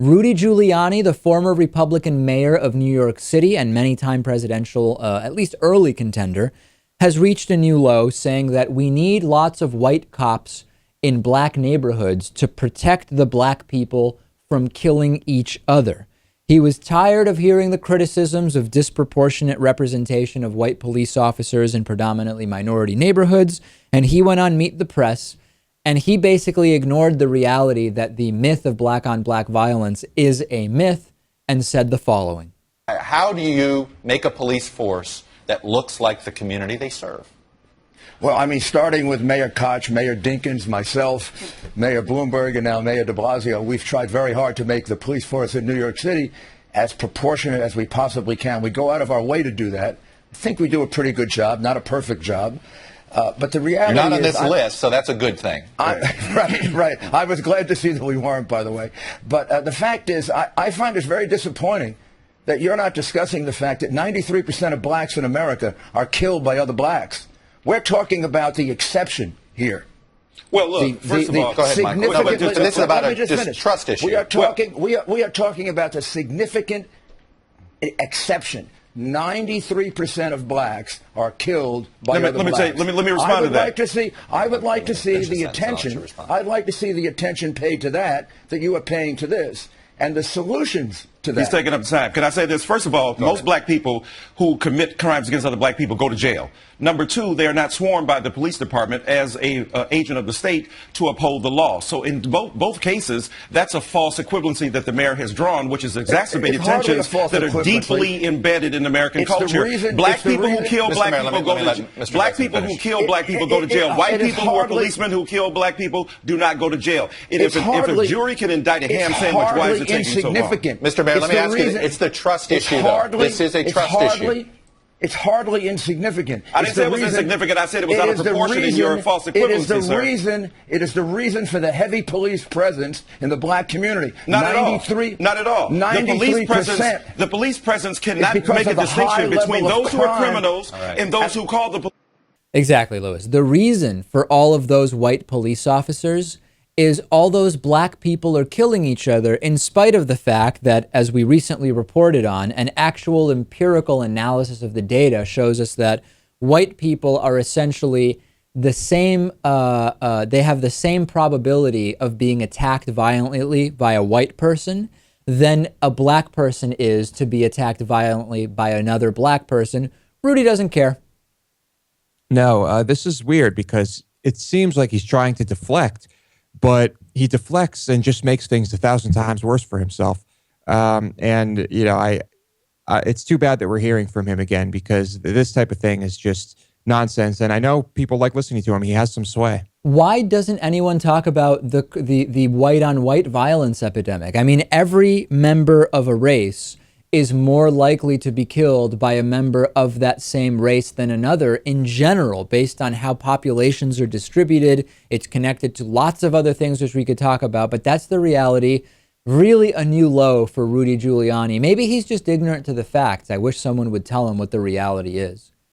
Rudy Giuliani, the former Republican mayor of New York City and many-time presidential, at least early contender, has reached a new low, saying that we need lots of white cops in black neighborhoods to protect the black people from killing each other. He was tired of hearing the criticisms of disproportionate representation of white police officers in predominantly minority neighborhoods, and he went on Meet the Press, and he basically ignored the reality that the myth of black-on-black violence is a myth and said the following. How do you make a police force that looks like the community they serve? Well, I mean, starting with Mayor Koch, Mayor Dinkins, myself, Mayor Bloomberg, and now Mayor de Blasio, we've tried very hard to make the police force in New York City as proportionate as we possibly can. We go out of our way to do that. I think we do a pretty good job, not a perfect job. But the reality is... You're not on this list, so that's a good thing. Right. I was glad to see that we weren't, by the way. But the fact is, I find it very disappointing that you're not discussing the fact that 93% of blacks in America are killed by other blacks. We're talking about the exception here. Well, look, first of all, go ahead, Michael. No, but this is about a distrust issue. We are talking about the significant exception. 93% of blacks are killed by other blacks. Let me respond to that. I would like to see the attention. I'd like to see the attention paid to that you are paying to this, and the solutions to that. He's taking up time. Can I say this? First of all, most black people who commit crimes against other black people go to jail. Number two, they are not sworn by the police department as a agent of the state to uphold the law. So in both cases, that's a false equivalency that the mayor has drawn, which is exacerbated tensions that are deeply embedded in American culture. Black people who kill black people go to jail. Black people who kill black people go to jail. White people who are policemen who kill black people do not go to jail. If a jury can indict a ham sandwich, why is it taking so long? Mr. Mayor, let me ask you, it's the trust issue, though. This is a trust issue. It's hardly insignificant. I didn't say it was insignificant. I said it was out of proportion in your false equivalency, sir. It is the reason for the heavy police presence in the black community. Not at all. Not at all. 93%. The police presence cannot make a distinction between those who are criminals and those who call the police. Exactly, Lewis. The reason for all of those white police officers is all those black people are killing each other in spite of the fact that, as we recently reported on, an actual empirical analysis of the data shows us that white people are essentially the same, they have the same probability of being attacked violently by a white person than a black person is to be attacked violently by another black person. Rudy doesn't care. No, this is weird because it seems like he's trying to deflect, but he deflects and just makes things 1,000 times worse for himself. And, you know, it's too bad that we're hearing from him again because this type of thing is just nonsense. And I know people like listening to him. He has some sway. Why doesn't anyone talk about the white-on-white violence epidemic? I mean, every member of a race is more likely to be killed by a member of that same race than another in general, based on how populations are distributed. It's connected to lots of other things which we could talk about, but that's the reality. Really a new low for Rudy Giuliani. Maybe he's just ignorant to the facts. I wish someone would tell him what the reality is.